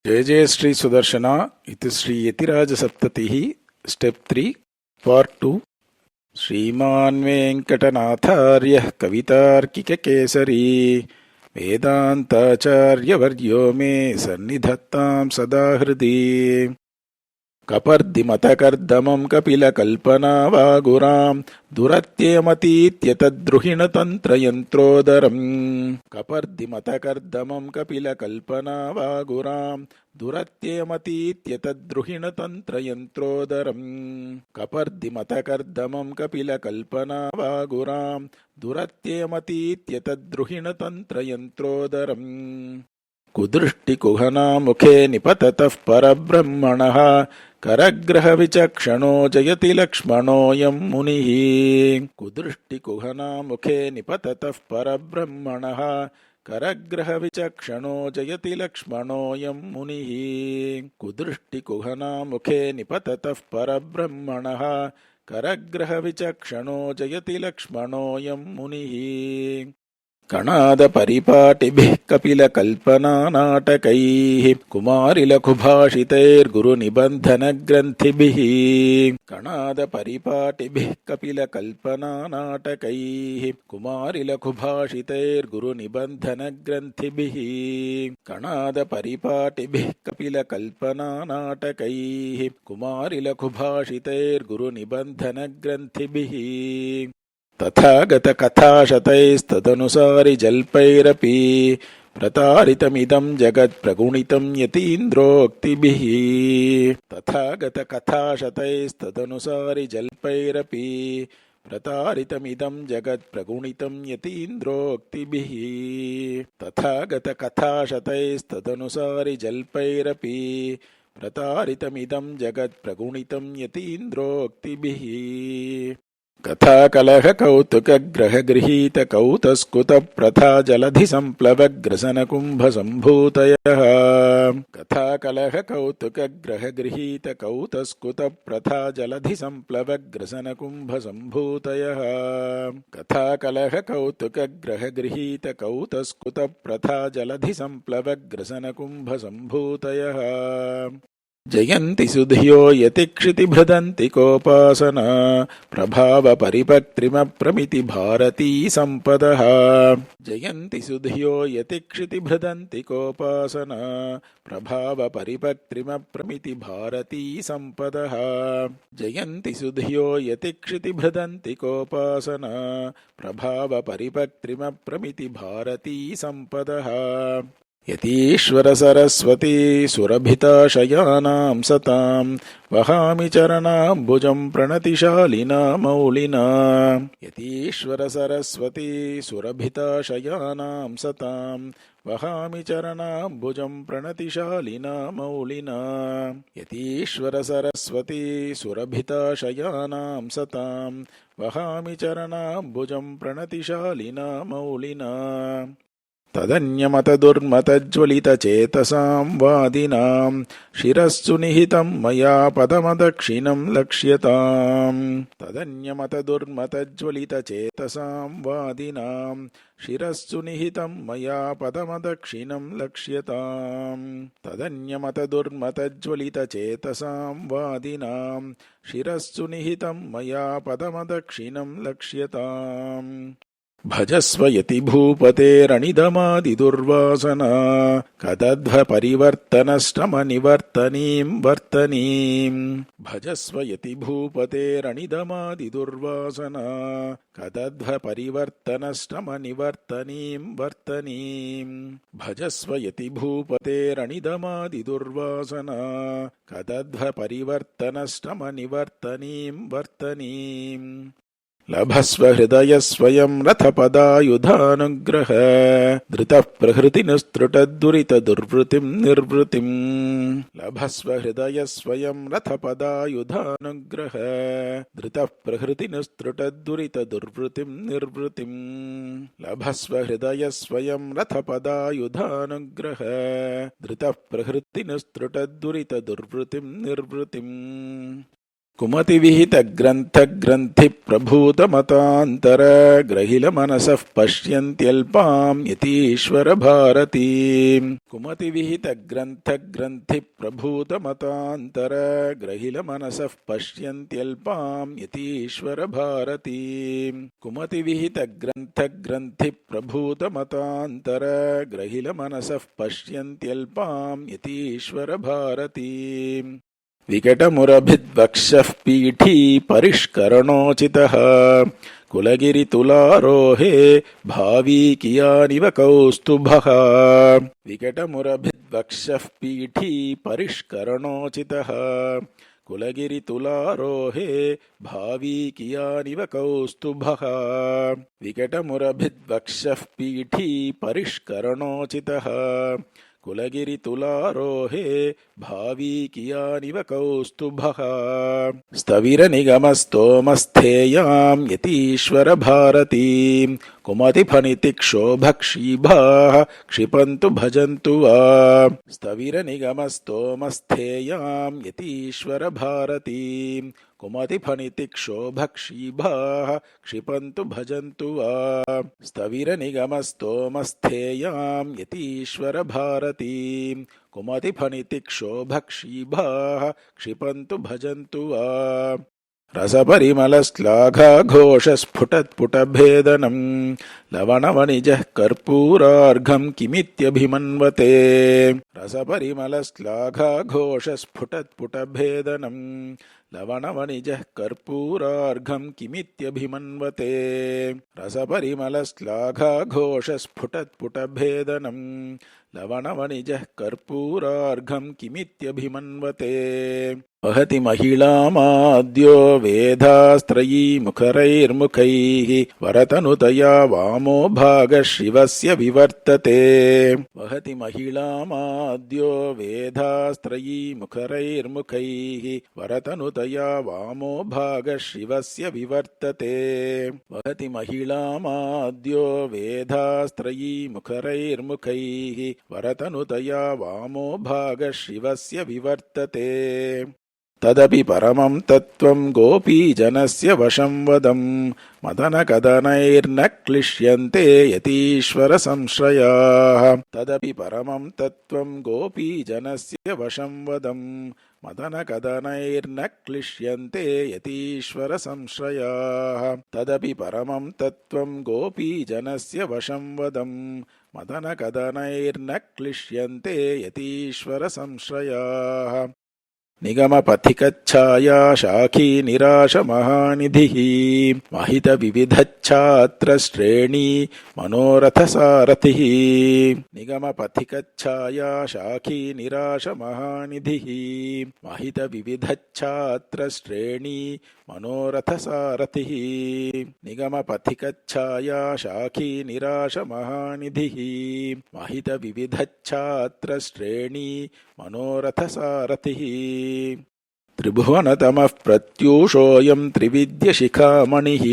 जय जय श्री सुदर्शना इति श्री यतिराज सप्ततिः स्टेप 3 पार्ट 2 श्रीमान् वेङ्कटनाथार्यः कवितार्किककेसरी वेदान्ताचार्यवर्यो मे सन्निधत्तां सदा हृदि कपर्दिमतकर्दमं कपिलकल्पनावागुरां दुरत्यमतीत्यतद्रुहिणतन्त्रयन्त्रोदरम् कपर्दिमतकर्दमं कपिलकल्पनावागुरां दुरत्यमतीत्यतद्रुहिणतन्त्रयन्त्रोदरम् कपर्दिमतकर्दमं कपिलकल्पनावागुरां दुरत्यमतीत्यतद्रुहिणतन्त्रयन्त्रोदरम् कुदृष्टिकुहनामुखे निपततः परब्रह्मणः करग्रहविचक्षणो जयति लक्ष्मणोऽयं मुनिः कुदृष्टिकुहनामुखे निपततः परब्रह्मणः करग्रहविचक्षणो जयति लक्ष्मणोऽयं मुनिः कुदृष्टिकुहनामुखे निपततः परब्रह्मणः करग्रहविचक्षणो जयति लक्ष्मणोऽयं मुनिः कणादपरिपाटिभिः कपिलकल्पनानाटकैः कुमारिलघुभाषितैर्गुरुनिबन्धनग्रन्थिभिः कणादपरिपाटिभिः कपिलकल्पनानाटकैः कुमारिलघुभाषितैर्गुरुनिबन्धनग्रन्थिभिः कणादपरिपाटिभिः कपिलकल्पनानाटकैः कुमारिलघुभाषितैर्गुरुनिबन्धनग्रन्थिभिः तथागतकथाशतैस्तदनुसारि जल्पैरपि प्रतारितमिदं जगत्प्रगुणितं यतीन्द्रोक्तिभिः तथागतकथाशतैस्तदनुसारि जल्पैरपि प्रतारितमिदं जगत्प्रगुणितं यतीन्द्रोक्तिभिः तथागतकथाशतैस्तदनुसारि जल्पैरपि प्रतारितमिदं जगत्प्रगुणितं यतीन्द्रोक्तिभिः कथाकलहकौतुकग्रहगृहीतकौतस्कुतप्रथा जलधिसम्प्लवग्रसनकुम्भसम्भूतयः कथाकलहकौतुकग्रहगृहीतकौतस्कुतप्रथा जलधिसम्प्लवग्रसनकुम्भसम्भूतयः कथाकलहकौतुकग्रहगृहीतकौतस्कुतप्रथा जलधिसम्प्लवग्रसनकुम्भसम्भूतयः जयन्ति सुधियो यतिक्षितिभृदन्ति कोपासना प्रभावपरिपक्त्रिमप्रमिति भारती सम्पदः जयन्ति सुधियो यतिक्षितिभृदन्ति कोपासना प्रभावपरिपक्त्रिमप्रमिति भारती सम्पदः जयन्ति सुधियो यतिक्षितिभृदन्ति कोपासना प्रभावपरिपक्त्रिमप्रमिति भारती सम्पदः यतीश्वर सरस्वती सुरभिताशयानां सतां वहामि चरणाम्बुजं प्रणतिशालिना मौलिना यतीश्वर सरस्वती सुरभिताशयानां सतां वहामि चरणाम्बुजं प्रणतिशालिना मौलिना यतीश्वर सरस्वती सुरभिताशयानां सतां वहामि चरणाम्बुजं प्रणतिशालिना मौलिना तदन्यमतदुर्मतज्वलितचेतसां वादिनां शिरस्सु निहितं मया पदमदक्षिणं लक्ष्यताम् तदन्यमतदुर्मतज्वलितचेतसां वादिनां शिरस्सु निहितं मया पदमदक्षिणं लक्ष्यताम् तदन्यमतदुर्मतज्वलितचेतसां वादिनां शिरस्सु निहितं मया पदमदक्षिणं लक्ष्यताम् भजस्व यति भूपतेरनिदमादिदुर्वासना कदध्वपरिवर्तनश्रमनिवर्तनीं वर्तनीं भजस्व यति भूपतेरनिदमादिदुर्वासना कदध्वपरिवर्तनश्रमनिवर्तनीं वर्तनीं भजस्व यति भूपतेरनिदमादिदुर्वासना कदध्वपरिवर्तनश्रमनिवर्तनीं वर्तनीं लभस्व हृदयस्वयं रथपदायुधानुग्रह धृतः प्रहृतिनुस्तृटद्दुरितदुर्वृतिं निर्वृतिं लभस्व हृदयस्वयं रथपदायुधानुग्रह धृतः प्रहृतिनुस्तृटद्दुरितदुर्वृतिं निर्वृतिं लभस्व हृदयस्वयं रथपदायुधानुग्रह धृतः प्रहृतिनुस्तृटद्दुरितदुर्वृतिं निर्वृतिं कुमतिविहितग्रन्थग्रन्थि प्रभूतमतान्तर ग्रहिलमनसः पश्यन्त्यल्पां यतीश्वर भारतीं कुमतिविहितग्रन्थग्रन्थि प्रभूतमतान्तर ग्रहिलमनसः पश्यन्त्यल्पां यतीश्वर भारतीं कुमतिविहितग्रन्थग्रन्थि प्रभूतमतान्तर ग्रहिलमनसः पश्यन्त्यल्पां यतीश्वर भारतीं विकटमुरभिद्वक्षः पीठी परिष्करणोचितः कुलगिरितुलारोहे भावी कियानिव कौस्तुभः विकटमुरभिद्वक्षः पीठी परिष्करणोचितः कुलगिरितुलारोहे भावी कियानिव कौस्तुभः विकटमुरभिद्वक्षः पीठी परिष्करणोचितः कुलगिरितुलारोहे भावी कियानिव कौस्तुभः स्थविरनिगमस्तोमस्थेयां यतीश्वर भारतीं कुमतिफणितिक्षोभक्षीभाः क्षिपन्तु भजन्तु वा स्थविरनिगमस्तोमस्थेयां यतीश्वर भारतीं कुमतिफणितिक्षोभक्षीभाः क्षिपन्तु भजन्तु वा स्थविरनिगमस्तोमस्थेयां यतीश्वर भारतीं कुमतिफणितिक्षोभक्षीभाः क्षिपन्तु भजन्तु वा रसपरिमलश्लाघाघोषस्फुटत्पुटभेदनं लवणवणिजः कर्पूरार्घं किमित्यभिमन्वते रसपरिमलश्लाघाघोषस्फुटत्पुटभेदनं लवणवणिजः कर्पूरार्घं किमित्यभिमन्वते रसपरिमलश्लाघाघोषस्फुटत्पुटभेदनं लवणवणिजः कर्पूरार्घं किमित्यभिमन्वते वहति महिलामाद्यो वेधास्त्रयी मुखरैर्मुखैः वरतनुतया वामो भागः शिवस्य विवर्तते वहति महिलामाद्यो वेधास्त्रयी मुखरैर्मुखैः वरतनुतया वामो भागः शिवस्य विवर्तते वहति महिलामाद्यो वेधास्त्रयी मुखरैर्मुखैः वरतनुतया वामो भागः शिवस्य विवर्तते तदपि परमं तत्त्वं गोपीजनस्य वशं वदं मदनकदनैर्न क्लिश्यन्ते यतीश्वर संश्रयाः तदपि परमं तत्त्वं गोपीजनस्य वशं वदं मदनकदनैर्न क्लिश्यन्ते यतीश्वर संश्रयाः तदपि परमं तत्त्वं गोपीजनस्य वशं वदं मदनकदनैर्न क्लिश्यन्ते यतीश्वर संश्रयाः निगमपथिकच्छाया शाखी निराशमहानिधिः महितविविधच्छात्रश्रेणी मनोरथसारथिः निगमपथिकच्छाया शाखी निराशमहानिधिः महितविविधच्छात्रश्रेणी मनोरथसारथिः निगमपथिकच्छाया शाखी निराशमहानिधिः महितविविधच्छात्रश्रेणी मनोरथसारथिः त्रिभुवनतमः प्रत्यूषोऽयं त्रिविद्यशिखामणिः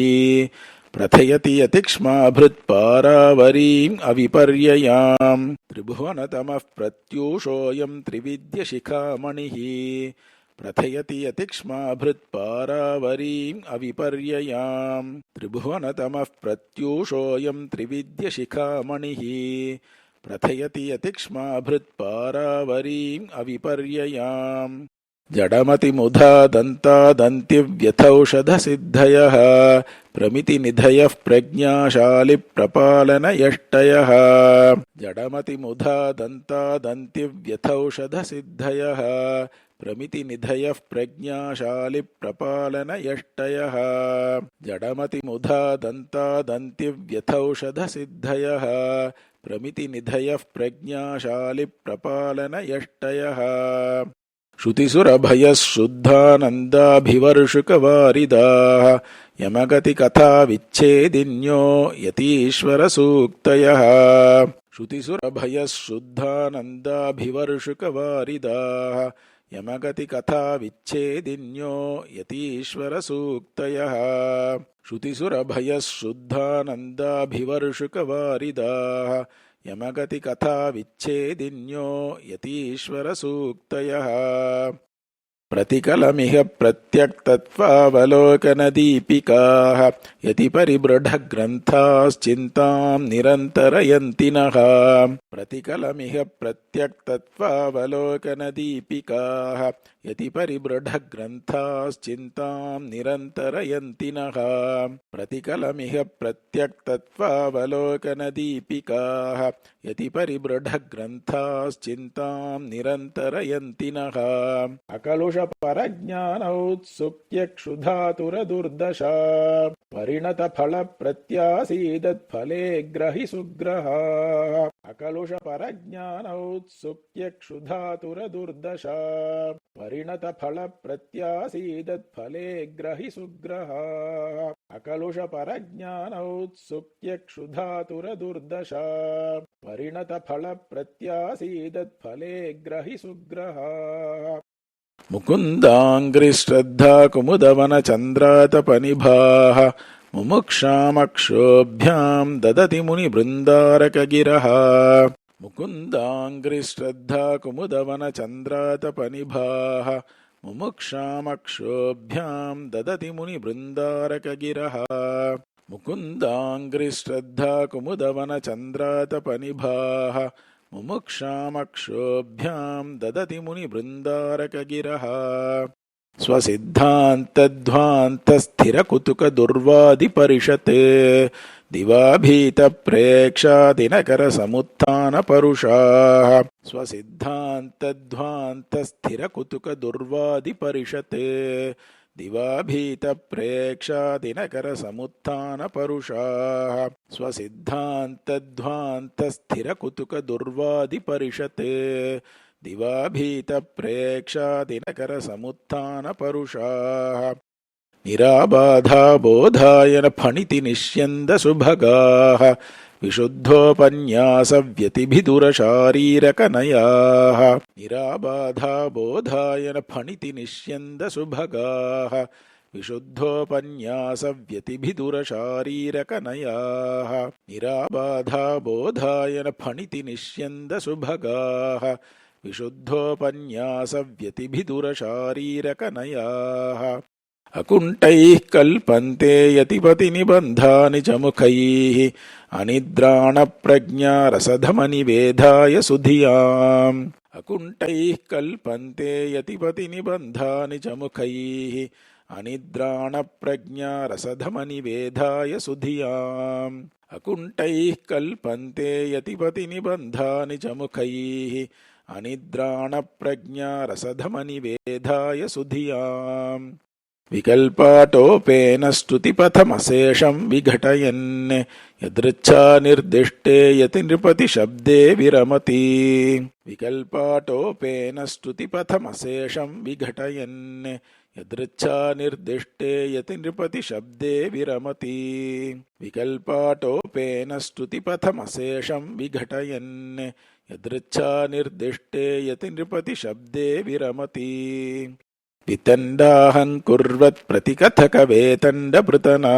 प्रथयति यतिक्ष्माभृत्पारावरीम् अविपर्ययाम् त्रिभुवनतमः प्रत्यूषोऽयं त्रिविद्यशिखामणिः प्रथयति यतिक्ष्माभृत्पारावरीम् अविपर्ययाम् त्रिभुवनतमः प्रत्यूषोऽयं त्रिविद्यशिखामणिः प्रथयति यतिक्ष्माभृत्पारावरीम् अविपर्ययाम् जडमतिमुधा दन्तादन्तिव्यथौषधसिद्धयः प्रमितिनिधयः प्रज्ञाशालिप्रपालनयष्टयः जडमतिमुधा दन्तादन्तिव्यथौषधसिद्धयः प्रमितिनिधयः प्रज्ञाशालिप्रपालनयष्टयः जडमतिमुधा दन्तादन्तिव्यथौषधसिद्धयः प्रमितिनिधयः प्रज्ञाशालिप्रपालनयष्टयः श्रुतिसुरभयः शुद्धानन्दाभिवर्षुकवारिदाः यमगति कथा विच्छेदिन्यो यतीश्वरसूक्तयः श्रुतिसुरभयः शुद्धानन्दाभिवर्षुकवारिदाः यमगति कथा विच्छेदिन्यो यतीश्वरसूक्तयः श्रुतिसुरभयः शुद्धानन्दाभिवर्षुकवारिदाः यमगति कथा विच्छेदिन्यो यतीश्वरसूक्तयः प्रतिकलमिह प्रत्यक्तत्वावलोकनदीपिकाः यतिपरिबृढग्रन्थाश्चिन्तां निरन्तरयन्ति नः प्रतिकलमिह प्रत्यक्तत्वावलोकनदीपिकाः यतिपरिबृढग्रन्थाश्चिन्तां निरन्तरयन्ति नः प्रतिकलमिह प्रत्यक्तत्वावलोकनदीपिकाः यतिपरिबृढग्रन्थाश्चिन्तां निरन्तरयन्ति नः अकलुषपरज्ञानौत्सुक्य क्षुधातुरदुर्दशा परिणतफलप्रत्यासीदत्फले ग्रहि सुग्रहा अकलुषपरज्ञानौत्सुक्य क्षुधातुरदुर्दशा परिणतफलप्रत्यासीदत्फले ग्रहि सुग्रहा अकलुषपरज्ञानौत्सुक्य क्षुधातुरदुर्दशा परिणतफलप्रत्यासीदत्फले ग्रहि सुग्रहा मुकुन्दाङ्घ्रिश्रद्धा कुमुदवनचन्द्रातपनिभाः मुमुक्षामक्षोभ्यां ददति मुनिबृन्दारकगिरः मुकुन्दाङ्घ्रिश्रद्धा कुमुदवनचन्द्रातपनिभाः मुमुक्षामक्षोभ्यां ददति मुनिबृन्दारकगिरः मुकुन्दाङ्घ्रिश्रद्धा कुमुदवनचन्द्रातपनिभाः मुमुक्षामक्षोभ्यां ददति मुनिबृन्दारकगिरः स्वसिद्धान्तध्वान्तस्थिरकुतुकदुर्वादिपरिषते दिवाभीतप्रेक्षादिनकरसमुत्थानपरुषाः स्वसिद्धान्तध्वान्तस्थिरकुतुकदुर्वादिपरिषते दिवाभीतप्रेक्षादिनकरसमुत्थानपरुषाः स्वसिद्धान्तध्वान्तस्थिरकुतुकदुर्वादिपरिषते दिवाभीतप्रेक्षादिनकरसमुत्थानपरुषाः निराबाधा बोधायन फणिति निष्यन्दसुभगाः विशुद्धोपन्यासव्यतिभिदुरशारीरकनयाः निराबाधा बोधायन फणिति निष्यन्दसुभगाः विशुद्धोपन्यासव्यतिभिदुरशारीरकनयाः निराबाधा बोधायन फणिति निष्यन्दसुभगाः विशुद्धोपन्यासव्यतिभिदुरशारीरकनयाः अकुण्ठैः कल्पन्ते यतिपतिनिबन्धानि च मुखैः अनिद्राणप्रज्ञारसधमनिवेधाय सुधियाम् अकुण्ठैः कल्पन्ते यतिपतिनिबन्धानि च मुखैः अनिद्राणप्रज्ञारसधमनिवेधाय सुधियाम् अकुण्ठैः कल्पन्ते यतिपतिनिबन्धानि च मुखैः अनिद्राणप्रज्ञारसधमनिवेधाय सुधियाम् विकल्पाटोपेन स्तुतिपथमशेषं विघटयन् यदृच्छा निर्दिष्टे यति नृपतिशब्दे विरमति विकल्पाटोपेन स्तुतिपथमशेषं विघटयन् यदृच्छा निर्दिष्टे यति नृपतिशब्दे विरमति विकल्पाटोपेन स्तुतिपथमशेषं विघटयन् यदृच्छा निर्दिष्टे यति नृपतिशब्दे विरमति वितण्डाहङ्कुर्वत् प्रतिकथकवेतण्डपृतना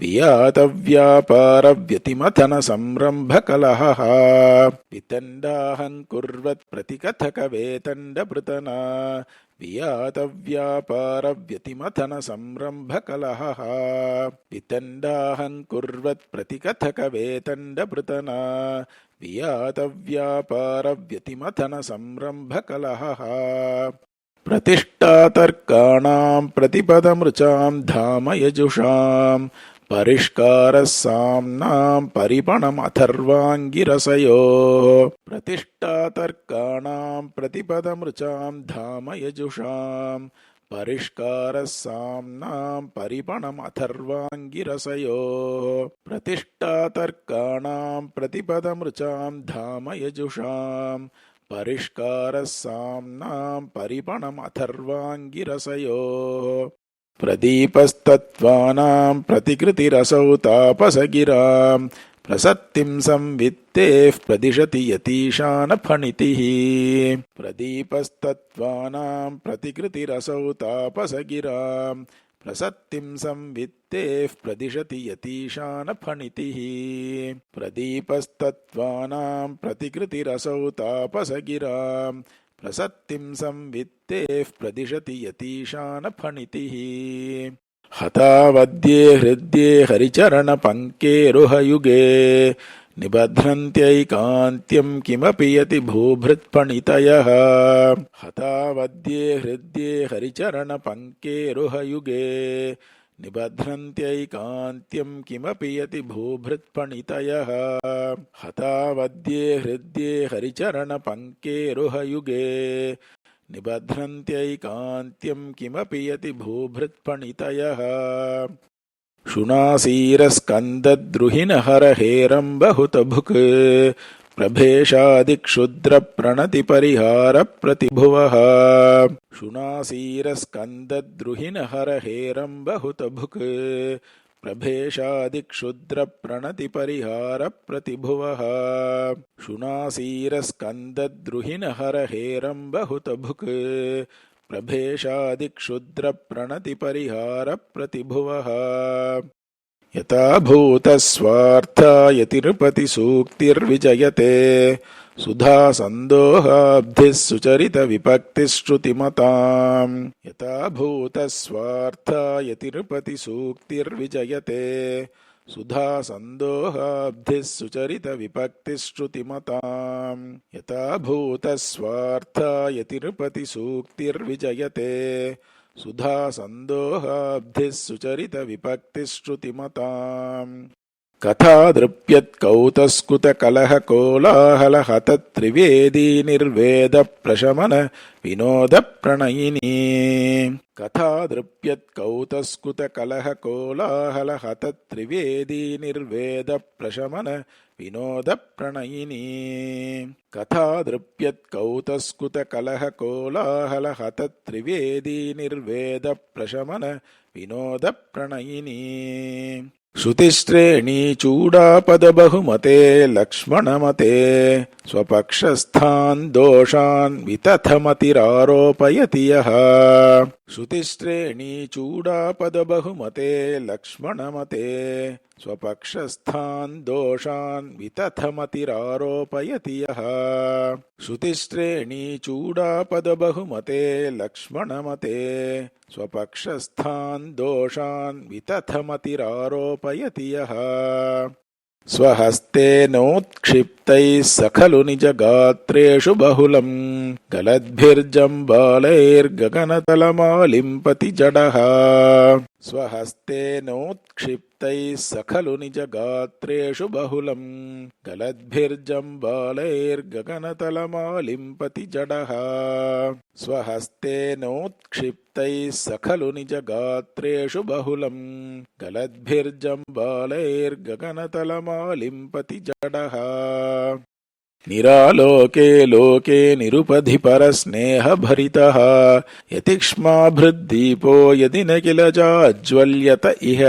वियातव्यापारव्यतिमथन संरम्भकलहः वितण्डाहङ्कुर्वत् प्रतिकथकवेतण्डपृतना वियातव्यापारव्यतिमथन संरम्भकलहः वितण्डाहङ्कुर्वत् प्रतिकथकवेतण्डपृतना वियातव्यापारव्यतिमथन संरम्भकलहः प्रतिष्ठातर्काणां प्रतिपदमृचां धाम यजुषां परिष्कारः साम्नां परिपणमथर्वाङ्गिरसयोः प्रतिष्ठातर्काणां प्रतिपदमृचां धाम यजुषां परिष्कारः साम्नां परिपणमथर्वाङ्गिरसयोः प्रतिष्ठातर्काणां प्रतिपदमृचां धाम यजुषां परिष्कारः साम्नां परिपणमथर्वाङ्गिरसयोः प्रदीपस्तत्त्वानां प्रतिकृतिरसौ तापसगिरां प्रसत्तिं संवित्तेः प्रदिशति यतीशानफणितिः प्रदीपस्तत्त्वानां प्रतिकृतिरसौ तापसगिरां प्रसत्तिं संवित्तेः प्रदिशति यतीशानफणितिः प्रदीपस्तत्त्वानां प्रतिकृतिरसौ तापसगिरां प्रसत्तिं संवित्तेः प्रदिशति यतीशानफणितिः हतावद्ये हृद्ये हरिचरणपङ्केरुहयुगे निबध्नन्त्यैकान्त्यं किमपि यति भूभृत्पणितयः हतावद्ये हृद्ये हरिचरणपङ्केरुहयुगे निबध्नन्त्यैकान्त्यं किमपि यति भूभृत्पणितयः हतावद्ये हृद्ये हरिचरणपङ्केरुहयुगे निबध्नन्त्यैकान्त्यं किमपि यति भूभृत्पणितयः शुनासीरस्कन्दद्रुहिणहरहेरम्बहुतभुक् प्रभेशादिक्षुद्रप्रणतिपरिहारप्रतिभुवः शुनासीरस्कन्दद्रुहिणहरहेरम्बहुतभुक् प्रभेशादिक्षुद्रप्रणतिपरिहारप्रतिभुवः शुनासीरस्कन्दद्रुहिणहरहेरम्बहुतभुक् प्रभेशादिक्षुद्रप्रणतिपरिहारप्रतिभुवः यथा भूतस्वार्थायतिरुपतिसूक्तिर्विजयते सुधा सन्दोहाब्धिः सुचरितविपक्तिश्रुतिमताम् यथा भूतस्वार्थायतिरुपतिसूक्तिर्विजयते सुधा सन्दोहाब्धिः सुचरितविपक्तिश्रुतिमताम् यथा भूतस्वार्थायतिरुपतिसूक्तिर्विजयते सुधा सन्दोहाब्धिः सुचरितविपक्तिश्रुतिमताम् कथादृप्यत्कौतस्कुतकलहकोलाहलहतत्त्रिवेदी निर्वेदप्रशमन विनोदप्रणयिनी कथादृप्यत्कौतस्कुतकलहकोलाहलहतत्त्रिवेदी निर्वेदप्रशमन विनोदप्रणयिनी कथादृप्यत्कौतस्कुतकलहकोलाहलहतत्त्रिवेदी निर्वेदप्रशमन विनोदप्रणयिनी श्रुतिश्रेणीचूडापदबहुमते लक्ष्मणमते स्वपक्षस्थान् दोषान् वितथमतिरारोपयति यः श्रुतिश्रेणीचूडापदबहुमते लक्ष्मणमते स्वपक्षस्थान् दोषान् वितथमतिरारोपयति यः श्रुतिश्रेणीचूडापदबहुमते लक्ष्मणमते स्वपक्षस्थान् दोषान् वितथमतिरारोपयति यः स्वहस्तेनोत्क्षिप्तैः सखलु निजगात्रेषु बहुलं गलद्भिर्जम्बालैर्गगनतलमालिम्पति जडः स्वहस्तेनोत्क्षिप्तैः सखलु निजगात्रेषु बहुलं गलद्भिर्जम्बालैर्गगनतलमालिम्पति जडः स्वहस्तेनोत्क्षिप्तैः सखलु निजगात्रेषु बहुलं गलद्भिर्जम्बालैर्गगनतलमालिम्पति जडः निरालोके लोके निरुपधिपरस्नेहभरितः यतिक्ष्माभृद्दीपो यदि न किल जाज्वल्यत इह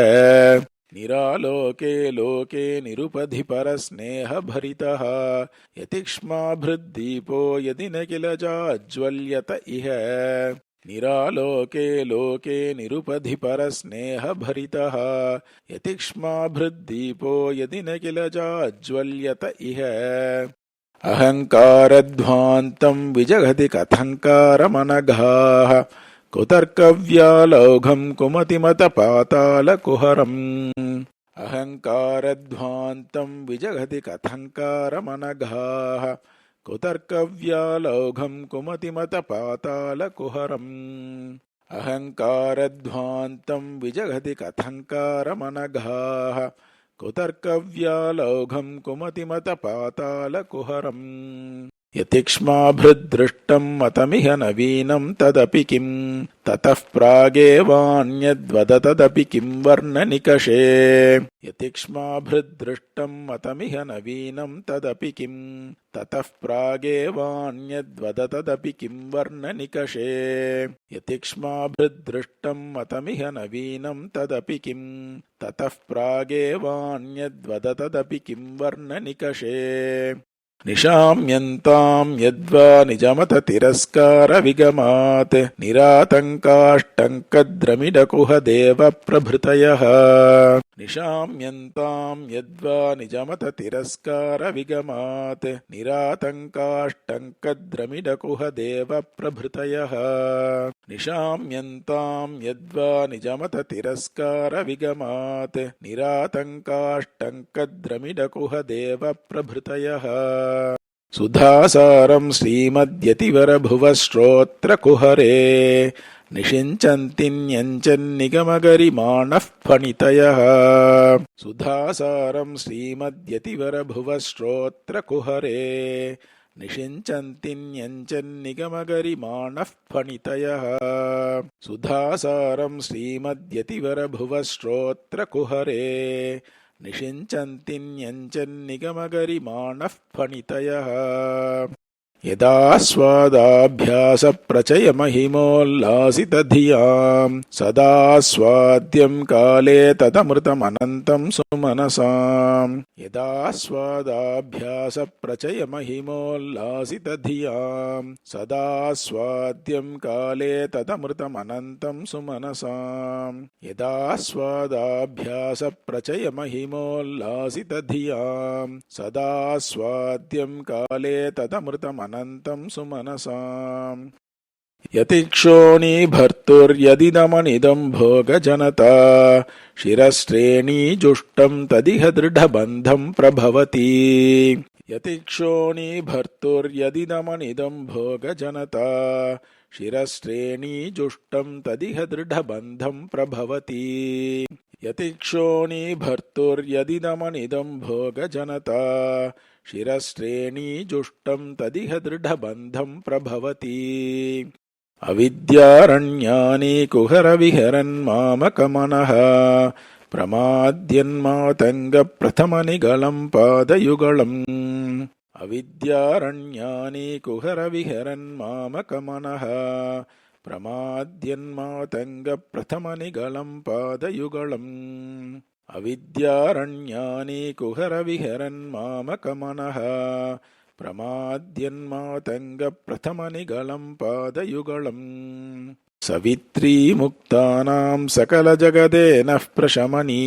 निरालोके लोके निरुपधिपरस्नेहभरितः यतिक्ष्माभृद्दीपो यदि न किल जाज्वल्यत इह निरालोके लोके निरुपधिपरस्नेहभरितः यतिक्ष्माभृद्दीपो यदि न किल जाज्वल्यत इह अहङ्कारध्वान्तं विजघति कथङ्कारमनघाः कुतर्कव्यालौघं कुमतिमतपातालकुहरम् अहङ्कारध्वान्तं विजघति कथङ्कारमनघाः कुतर्कव्यालौघं कुमतिमतपातालकुहरम् अहङ्कारध्वान्तं विजघति कथङ्कारमनघाः कुतर्कव्यालौघं कुमतिमतपातालकुहरम् यतिक्ष्माभृद्दृष्टं मतमिह नवीनं तदपि किं ततः प्रागेवान्यद्वदतदपि किं वर्णनिकषे यतिक्ष्माभृद्दृष्टं मतमिह नवीनं तदपि किं ततः प्रागेवान्यद्वदतदपि किं वर्णनिकषे यतिक्ष्माभृद्दृष्टं मतमिह नवीनं तदपि किं ततः प्रागेवान्यद्वदतदपि किं वर्णनिकषे निशाम्यन्तां यद्वा निजमत तिरस्कारविगमात् निरातङ्काष्टङ्कद्रमिडकुहदेवप्रभृतयः निशाम्यन्तां यद्वा निजमत तिरस्कारविगमात् निरातङ्काष्टङ्कद्रमिडकुहदेवप्रभृतयः निशाम्यन्तां यद्वा निजमत तिरस्कारविगमात् निरातङ्काष्टङ्कद्रमिडकुहदेवप्रभृतयः सुधासारं श्रीमद्यतिवरभुवश्रोत्रकुहरे निषिञ्चन्तिन्यञ्चन्निगमगरिमाणः फणितयः सुधासारं श्रीमद्यतिवरभुवश्रोत्रकुहरे निषिञ्चन्तिन्यञ्चन्निगमगरिमाणः फणितयः सुधासारं श्रीमद्यतिवरभुवश्रोत्रकुहरे निषिञ्चन्तिन्यञ्चन्निगमगरिमाणः फणितयः यदास्वादाभ्यासप्रचयमहिमोल्लासितधियां सदास्वाद्यं काले तदमृतमनन्तं सुमनसां यदास्वादाभ्यासप्रचयमहिमोल्लासितधियां सदास्वाद्यं काले तदमृतमनन्तं सुमनसां यदास्वादाभ्यासप्रचयमहिमोल्लासितधियां सदास्वाद्यं काले तदमृतमनन्तं सुमनसाम् यतिक्षोणीभर्तुर्यदिदमनिदं भोगजनता शिरश्रेणीजुष्टं तदिह दृढबन्धं प्रभवति यतिक्षोणीभर्तुर्यदिदमनिदं भोगजनता शिरश्रेणीजुष्टं तदिह दृढबन्धं प्रभवति यतिक्षोणीभर्तुर्यदिदमनिदं भोगजनता शिरश्रेणीजुष्टं तदिह दृढबन्धं प्रभवति अविद्यारण्यानि कुहरविहरन्मामकमनः प्रमाद्यन्मातङ्गप्रथमनिगलं पादयुगलम् अविद्यारण्यानि कुहरविहरन्मामकमनः प्रमाद्यन्मातङ्गप्रथमनिगलं पादयुगलम् अविद्यारण्यानि कुहरविहरन्मामकमनः प्रमाद्यन्मातङ्गप्रथमनिगलं पादयुगलम् सवित्रीमुक्तानां सकलजगदेनः प्रशमनी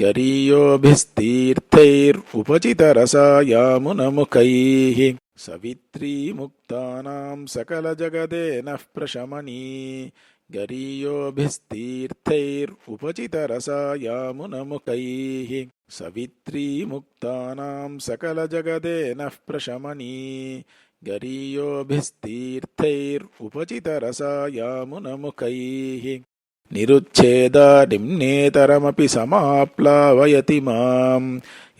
गरीयोभिस्तीर्थैरुपचितरसायामुनमुखैः सवित्रीमुक्तानां सकलजगदेनः प्रशमनी गरीयोभिस्तीर्थैरुपचितरसायामुनमुखैः सवित्रीमुक्तानां सकलजगदेनः प्रशमनी गरीयोभिस्तीर्थैरुपचितरसायामुनमुखैः निरुच्छेदानिम्नेतरमपि समाप्लावयति मां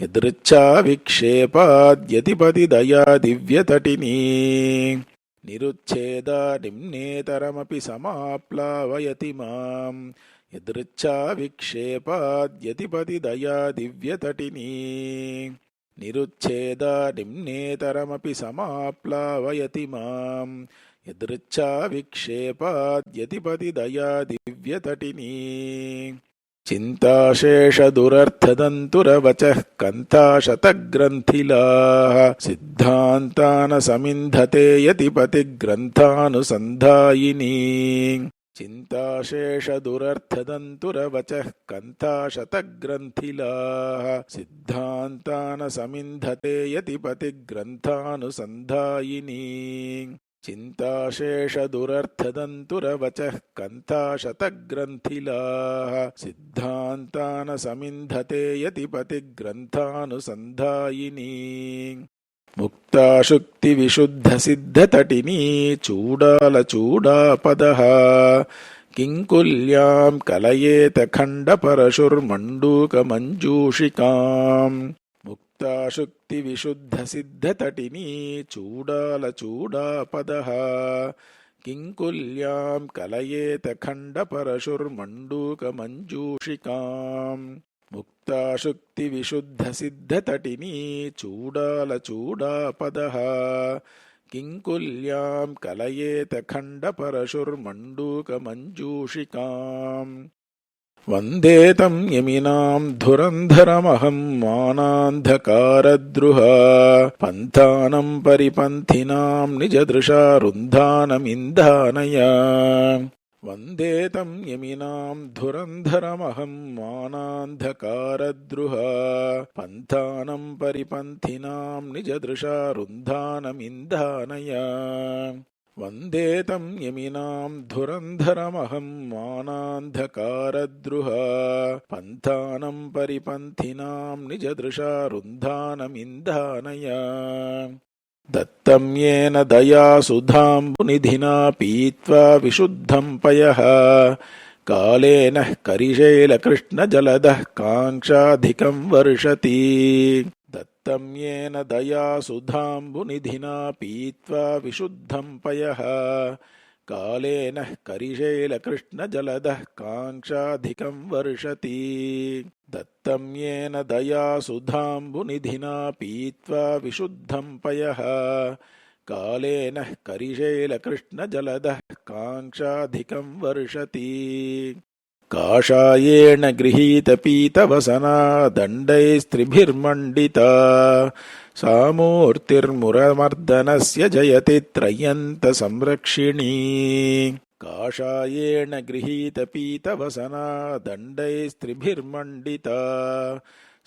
यदृच्छाविक्षेपाद्यतिपतिदया दिव्यतटिनी निरुच्छेदानिम्नेतरमपि समाप्लावयति मां यदृच्छाविक्षेपाद्यतिपतिदया दिव्यतटिनी निरुच्छेदानिम्नेतरमपि समाप्लावयति मां यदृच्छाविक्षेपाद्यतिपतिदया दिव्यतटिनी चिन्ताशेषदुरर्थदन्तुरवचः कन्थाशतग्रन्थिलाः सिद्धान्तानसमिन्धते यतिपतिग्रन्थानुसन्धायिनी चिन्ताशेषदुरर्थदन्तुरवचः कन्थाशतग्रन्थिलाः सिद्धान्तानसमिन्धते यतिपतिग्रन्थानुसन्धायिनी चिन्ताशेषदुरर्थदन्तुरवचः कन्थाशतग्रन्थिलाः सिद्धान्तानसमिन्धते यतिपतिग्रन्थानुसन्धायिनी मुक्ताशुक्तिविशुद्धसिद्धतटिनी चूडालचूडापदः किङ्कुल्यां कलयेत खण्डपरशुर्मण्डूकमञ्जूषिकाम् मुक्ताशुक्तिविशुद्धसिद्धतटिनी चूडालचूडापदः किङ्कुल्यां कलयेत खण्डपरशुर्मण्डूकमञ्जूषिकाम् मुक्ताशुक्तिविशुद्धसिद्धतटिनी चूडालचूडापदः किङ्कुल्यां कलयेत खण्डपरशुर्मण्डूकमञ्जूषिकाम् वन्दे तं यमिनां धुरन्धरमहं मानान्धकारद्रुह पन्थानं परिपन्थिनां निजदृशा रुन्धानमिन्धानय वन्दे तं यमिनां धुरन्धरमहं मानान्धकारद्रुह पन्थानं परिपन्थिनां निजदृशा रुन्धानमिन्धानय वन्दे तं यमिनां धुरन्धरमहं मानान्धकारद्रुह पन्थानं परिपन्थिनां निजदृशा रुन्धानमिन्धानय दत्तं येन दयासुधाम्बुनिधिना पीत्वा विशुद्धं पयः कालेन करिशैलकृष्णजलदः काङ्क्षाधिकं वर्षति दत्तं येन दयासुधाम्बुनिधिना पीत्वा विशुद्धं पयः कालेन करिशैलकृष्णजलदः काङ्क्षाधिकं वर्षति दत्तं येन दयासुधाम्बुनिधिना पीत्वा विशुद्धं पयः कालेन करिशैलकृष्णजलदः काङ्क्षाधिकं वर्षति काषायेण गृहीतपीतवसना दण्डैस्त्रिभिर्मण्डिता सा मूर्तिर्मुरमर्दनस्य जयति त्रय्यन्तसंरक्षिणी काषायेण गृहीतपीतवसना दण्डैस्त्रिभिर्मण्डिता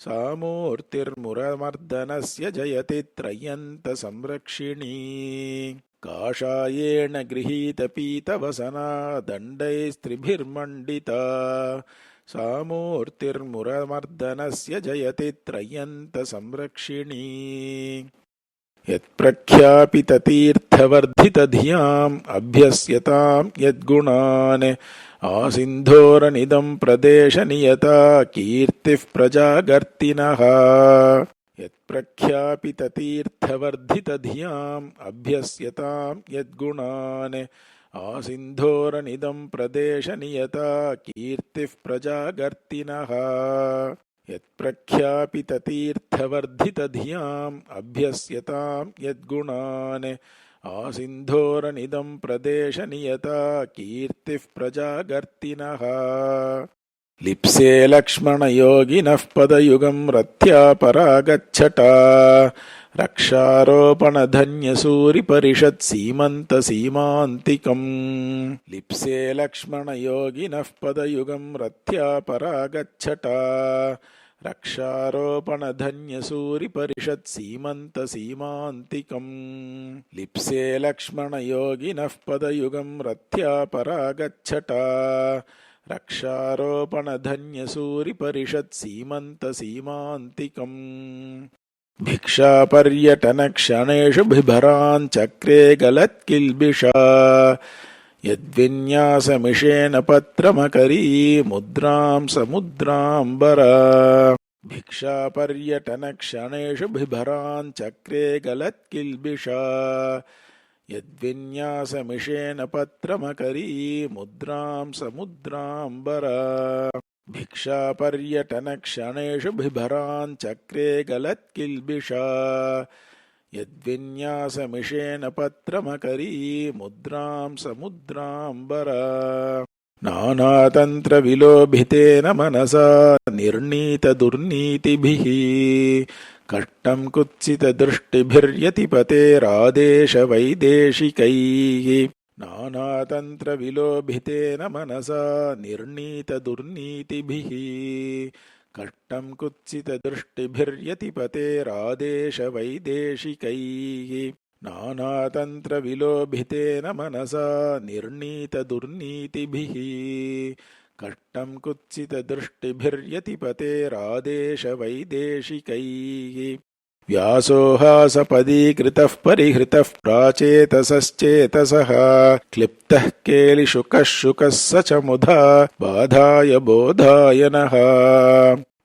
सा मूर्तिर्मुरमर्दनस्य जयति त्रय्यन्तसंरक्षिणी काषायेण गृहीतपीतवसना दण्डैस्त्रिभिर्मण्डिता सा मूर्तिर्मुरमर्दनस्य जयति त्रय्यन्तसंरक्षिणी यत्प्रख्यापिततीर्थवर्धितधियाम् अभ्यस्यतां यद्गुणान् आसिन्धोरनिदं प्रदेशनियता कीर्तिः प्रजागर्तिनः यत्प्रख्यापिततीर्थवर्धितधियाम् अभ्यस्यतां यद्गुणान् आसिन्धोरनिदं प्रदेशनियता कीर्तिः प्रजागर्तिनः यत्प्रख्यापिततीर्थवर्धितधियाम् अभ्यस्यतां यद्गुणान् आसिन्धोरनिदं प्रदेशनियता कीर्तिः प्रजागर्तिनः लिप्से लक्ष्मणयोगिनः पदयुगं रथ्या परागच्छटा रक्षारोपणधन्यसूरिपरिषत्सीमन्तसीमान्तिकम् लिप्से लक्ष्मणयोगिनः पदयुगं रथ्या परागच्छटा रक्षारोपणधन्यसूरिपरिषत्सीमन्तसीमान्तिकम् लिप्से लक्ष्मणयोगिनः पदयुगं रथ्या परागच्छटा रक्षारोपणधन्यसूरिपरिषत्सीमन्तसीमान्तिकम् भिक्षापर्यटनक्षणेषु बिभरान् चक्रे गलत्किल्बिषा यद्विन्यासमिषेण पत्रमकरी मुद्रां समुद्राम्बरा भिक्षापर्यटनक्षणेषु बिभरान् चक्रे गलत्किल्बिषा यद्विन्यासमिषेण पत्रमकरी मुद्रां समुद्राम्बरा भिक्षापर्यटनक्षणेषु बिभरान् चक्रे गलत्किल्बिषा यद्विन्यासमिषेण पत्रमकरी मुद्रां समुद्राम्बरा नानातन्त्रविलोभितेन मनसा निर्णीतदुर्नीतिभिः कष्टं कुत्सितदृष्टिभिर्यतिपतेरादेशवैदेशिकैः नानातन्त्रविलोभितेन मनसा निर्णीतदुर्नीतिभिः कष्टं कुत्सितदृष्टिभिर्यतिपतेरादेशवैदेशिकैः नानातन्त्रविलोभितेन मनसा निर्णीतदुर्नीतिभिः कष्टं कुत्सितदृष्टिभिर्यतिपतेरादेशवैदेशिकैः व्यासोहासपदीकृतः परिहृतः प्राचेतसश्चेतसः क्लिप्तः केलिशुकः शुकः स च मुधा बाधाय बोधाय नः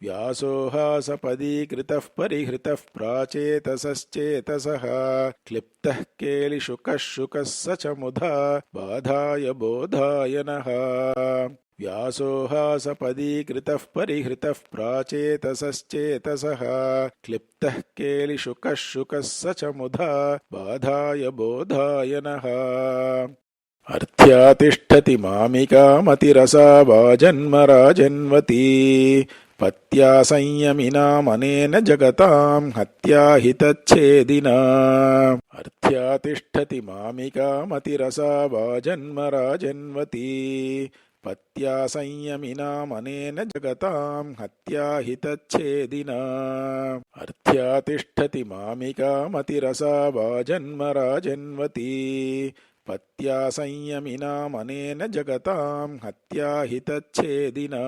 व्यासोहासपदीकृतः परिहृतः प्राचेतसश्चेतसः क्लिप्तः केलिशुकः शुकः स च मुधा बाधाय बोधाय नः व्यासोहासपदीकृतः परिहृतः प्राचेतसश्चेतसः क्लिप्तः केलिशुकः शुकः स च मुधा बाधाय बोधाय नः अर्थ्यातिष्ठति मामिकामतिरसा वाजन्मराजन्वती पत्या संयमिनामनेन जगतां हत्या हि तच्छेदिना अर्थ्यातिष्ठति मामिकामतिरसा वाजन्मराजन्वती पत्या संयमिनामनेन जगतां हत्या हि तच्छेदिना अर्थ्यातिष्ठति मामिकामतिरसा वाजन्मराजन्वती पत्या संयमिनामनेन जगतां हत्या हि तच्छेदिना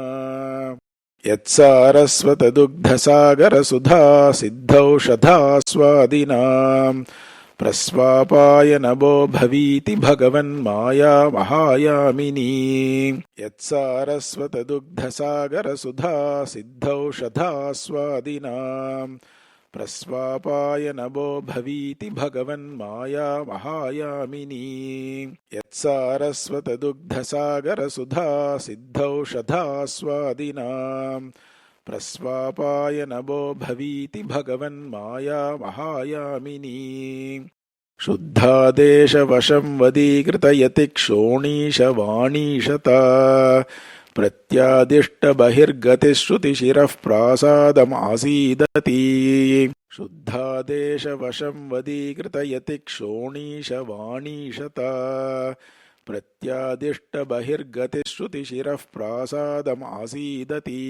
यत्सारस्वतदुग्धसागरसुधा सिद्धौषधास्वादिनां प्रस्वापाय नभो भवीति भगवन्माया महायामिनी यत्सारस्वतदुग्धसागरसुधा सिद्धौषधास्वादिनां प्रस्वापाय नभो भवीति भगवन्माया महायामिनी यत्सारस्वतदुग्धसागरसुधा सिद्धौषधास्वादिनां प्रस्वापाय नभो भवीति भगवन्माया महायामिनी शुद्धादेशवशं वदीकृतयतिक्षोणीशवाणीशता प्रत्यादिष्टबहिर्गतिश्रुतिशिरः प्रासादमासीदति शुद्धादेशवशं वदीकृतयतिक्षोणीशवाणीशता प्रत्यादिष्टबहिर्गतिश्रुतिशिरः प्रासादमासीदति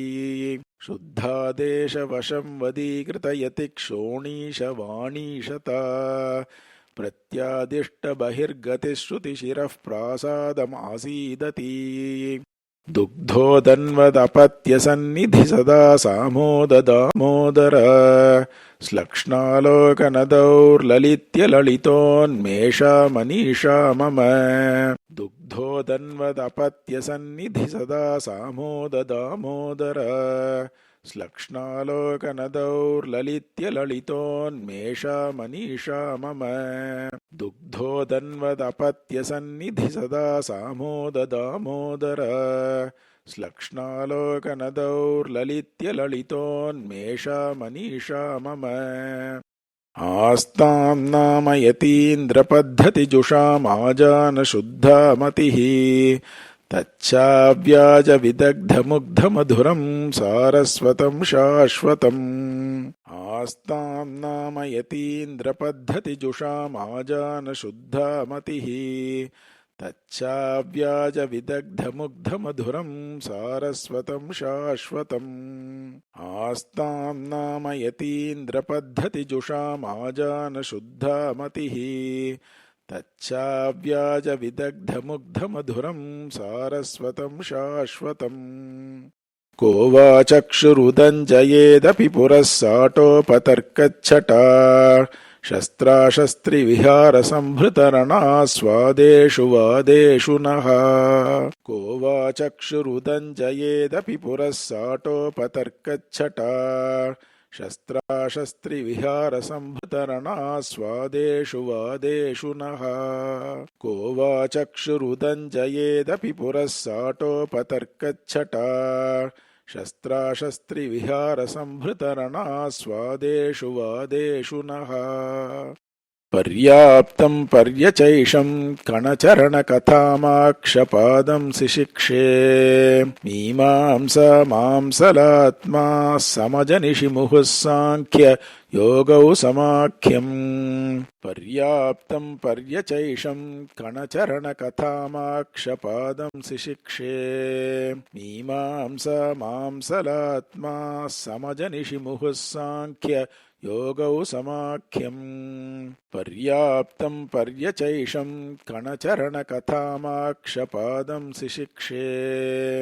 शुद्धादेशवशं वदीकृतयतिक्षोणीशवाणीशता प्रत्यादिष्टबहिर्गतिश्रुतिशिरः प्रासादमासीदति दुग्धोदन्वदपत्यसन्निधि सदा सामोददामोदर श्लक्ष्णालोकनदौर्ललित्यललितोन्मेषा मनीषा मम दुग्धोदन्वदपत्यसन्निधि सदा सामोददामोदर श्लक्ष्णालोकनदौर्ललित्यललितोन्मेषा मनीषा मम दुग्धोदन्वदपत्यसन्निधि सदा सामोददामोदर श्लक्ष्णालोकनदौर्ललित्यललितोन्मेषा मनीषा मम आस्तां नाम यतीन्द्रपद्धतिजुषामाजानशुद्धा मतिः तच्चाव्याजविदग्धमुग्धमधुरं सारस्वतं शाश्वतम् आस्तां नाम यतीन्द्रपद्धतिजुषामाजानशुद्धा मतिः तच्चाव्याजविदग्धमुग्धमधुरं सारस्वतं शाश्वतम् आस्तां नाम यतीन्द्रपद्धतिजुषामाजानशुद्धा मतिः तच्चाव्याजविदग्धमुग्धमधुरं सारस्वतं शाश्वतम् को वा चक्षुरुदञ्जयेदपि पुरः साटोपतर्कच्छटा शस्त्राशस्त्रिविहारसंभृतरणास्वादेषु वादेषु नः को वा चक्षुरुदञ्जयेदपि पुरः साटोपतर्कच्छटा शस्त्राशस्त्रिविहारसंभृतरणास्वादेषु वादेषु नः को वा चक्षुरुदञ्जयेदपि पुरः साटोपतर्कच्छटा शस्त्राशस्त्रिविहारसंभृतरणास्वादेषु वादेषु नः पर्याप्तं पर्यचैषं कणचरणकथामाक्षपादं सिशिक्षे मीमांसा मांसलात्मा समजनिषि मुहुः साङ्ख्य योगौ समाख्यम् पर्याप्तं पर्यचैषं कणचरणकथामाक्षपादं सिशिक्षे मीमांसा मांसलात्मा समजनिषि मुहुः साङ्ख्य योगौ समाख्यम् पर्याप्तं पर्यचैषं कणचरणकथामाक्षपादं सिशिक्षे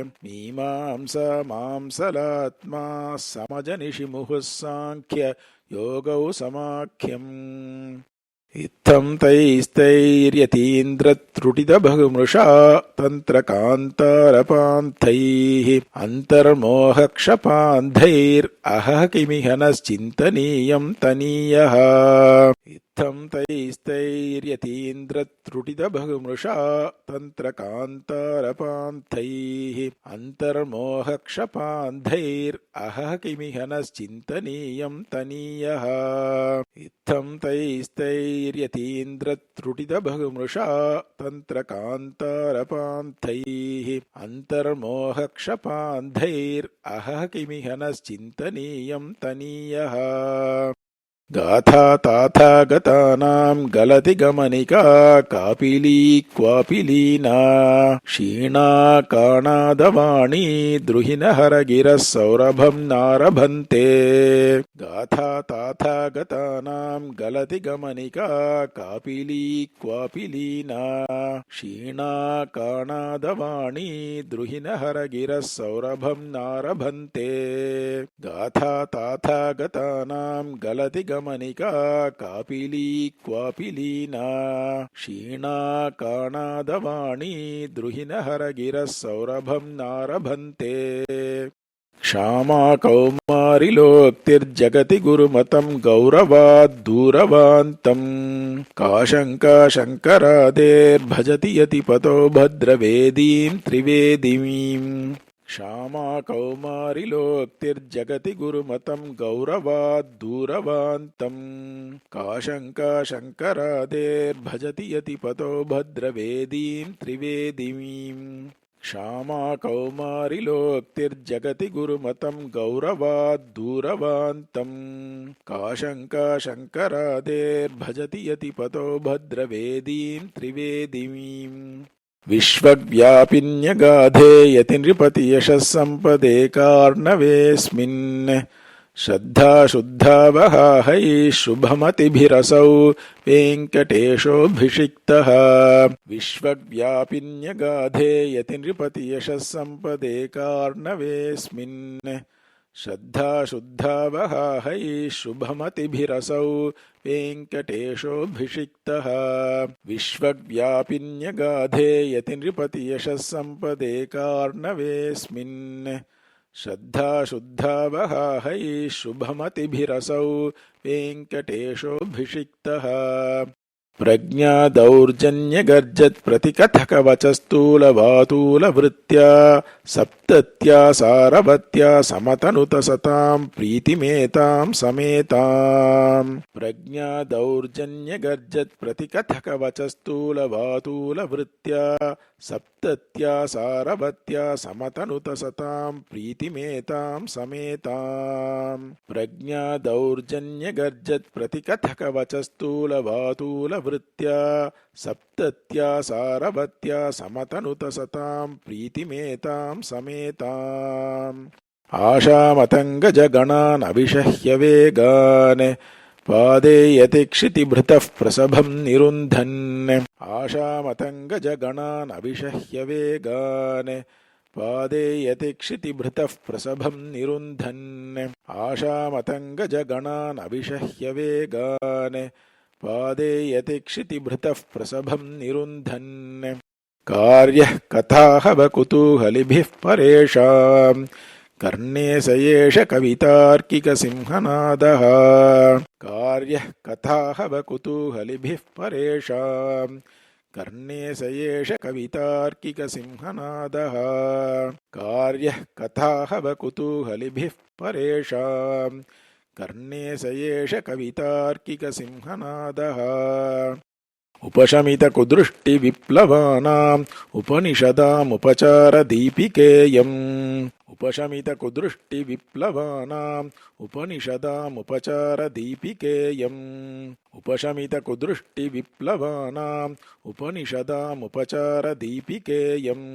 मीमांसा मांसलात्मा समजनिषि मुहुः साङ्ख्य योगौ समाख्यम् इत्थं तैस्तैर्यतीन्द्रत्रुटितभगमृषा तन्त्रकान्तारपान्थैः अन्तर्मोहक्षपान्धैरहः किमिह नश्चिन्तनीयं तनीयः इत्थं तैस्तैर्यतीन्द्रत्रुटितभगमृषा तन्त्रकान्तारपान्थैः अन्तर्मोहक्षपान्धैरहः किमिह नश्चिन्तनीयं तनीयः इत्थं तैस्तैर्यतीन्द्रत्रुटितभगमृषा तन्त्रकान्तारपान्थैः अन्तर्मोहक्षपान्धैरहः किमिह नश्चिन्तनीयं तनीयः गाथा ताथा गतानां गलति गमनिका कापिली क्वापि लीना क्षीणा काणादवाणी द्रुहिणहरगिरः सौरभं नारभन्ते गाथा ताथा गतानां गलति गमनिका कापिली क्वापि लीना क्षीणा काणादवाणी द्रुहिणहरगिरः सौरभं नारभन्ते गाथा ताथा गतानां गलति गमनिका कापिली क्वापि लीना क्षीणा काणादवाणी द्रुहिणहरगिरः सौरभं नारभन्ते क्षामा कौमारिलोक्तिर्जगति गुरुमतं गौरवाद्दूरवान्तं काशङ्का शङ्करादेर्भजति यतिपतो भद्रवेदीं त्रिवेदीं क्षामा कौमारिलोक्तिर्जगति गुरुमतं गौरवाद्दूरवान्तं काशङ्का शङ्करादेर्भजति यतिपतो भद्रवेदीं त्रिवेदीं क्षामा कौमारिलोक्तिर्जगति गुरुमतं गौरवाद्दूरवान्तं काशङ्का शङ्करादेर्भजति यतिपतो भद्रवेदीं त्रिवेदीं विश्वव्यापिन्यगाधे यतिनृपति यशः सम्पदे कार्णवेऽस्मिन् श्रद्धा शुद्धावहाहैः शुभमतिभिरसौ वेङ्कटेशोऽभिषिक्तः विश्वव्यापिन्यगाधे यतिनृपति यशः सम्पदे कार्णवेऽस्मिन् श्रद्धा शुद्धावहाहैः शुभमतिभिरसौ वेङ्कटेशोऽभिषिक्तः विश्वव्यापिन्यगाधे यतिनृपति यशः सम्पदे कार्णवेऽस्मिन् श्रद्धा शुद्धावहाहैः शुभमतिभिरसौ वेङ्कटेशोऽभिषिक्तः प्रज्ञा दौर्जन्यगर्जत्प्रतिकथकवचस्तूलवातूलवृत्त्या सप्तत्या सारवत्या समतनुतसतां प्रीतिमेतां समेताम् प्रज्ञा दौर्जन्यगर्जत्प्रतिकथकवचस्तूलवातूलवृत्त्या सप्तत्या सारवत्या समतनुतसतां प्रीतिमेतां समेताम् प्रज्ञा दौर्जन्यगर्जत्प्रतिकथकवचस्तूलवातूलवृत्त्या सप्तत्या सारवत्या समतनुतसतां प्रीतिमेतां समेताम् आशामतङ्गजगणान् अविषह्य वेगान् पादे यतिक्षितिभृतः प्रसभं निरुन्धन् आशामतङ्गजगणान् अविषह्य वेगान् पादे यतिक्षितिभृतः प्रसभं निरुन्धन् आशामतङ्गजगणान् अविषह्य वेगान् पादे यतिक्षितिभृतः प्रसभं निरुन्धन् कार्यः कथाहवकुतूहलिभिः परेषाम् कर्णे स एष कवितार्किकसिंहनादः कार्यः कथाहवकुतूहलिभिः परेषाम् कर्णे स एष कवितार्किकसिंहनादः कार्यः कथाहवकुतूहलिभिः परेषाम् कर्णे स एष कवितार्किकसिंहनादः उपशमितकुदृष्टिविप्लवानाम् उपनिषदामुपचारदीपिकेयम् उपशमितकुदृष्टिविप्लवानाम् उपनिषदामुपचारदीपिकेयम् उपशमितकुदृष्टिविप्लवानाम् उपनिषदामुपचारदीपिकेयम्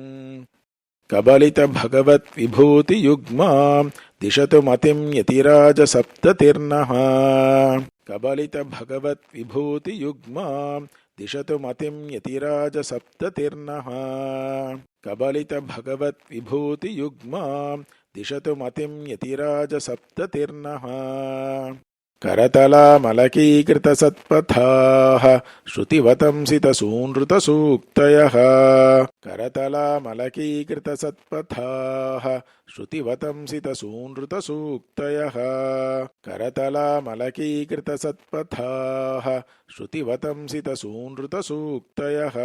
कबलितभगवद्विभूतियुग्माम् दिशतु मतिं यतिराजसप्ततिर्नः कबलितभगवद्विभूतियुग्माम् दिशतु मतिं यतिराजसप्ततिर्नः कबलितभगवद्विभूतियुग्माम् दिशतु मतिं यतिराजसप्ततिर्नः करतलामलकीकृतसत्पथाः श्रुतिवतंसितसूनृतसूक्तयः करतलामलकीकृतसत्पथाः श्रुतिवतंसितसूनृतसूक्तयः करतलामलकीकृतसत्पथाः श्रुतिवतंसितसूनृतसूक्तयः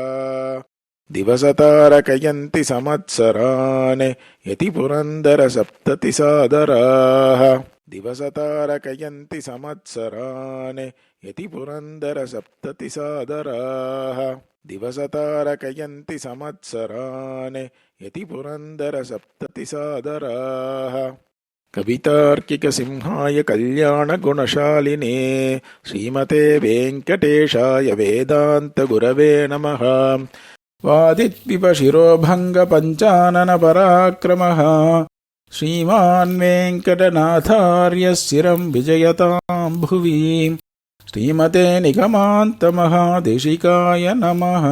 दिवसतारकयन्ति संवत्सरान् यति पुरन्दरसप्ततिसादराः दिवसतारकयन्ति संवत्सरान् यति पुरन्दरसप्ततिसादराः दिवसतारकयन्ति संवत्सरान् यति पुरन्दरसप्ततिसादराः कवितार्किकसिंहाय कल्याणगुणशालिने श्रीमते वेङ्कटेशाय वेदान्तगुरवे नमः। वादित्विपशिरोभङ्गपञ्चाननपराक्रमः श्रीमान् वेङ्कटनाथार्यः शिरं विजयतां भुवि। श्रीमते निगमान्तमहादेशिकाय नमः।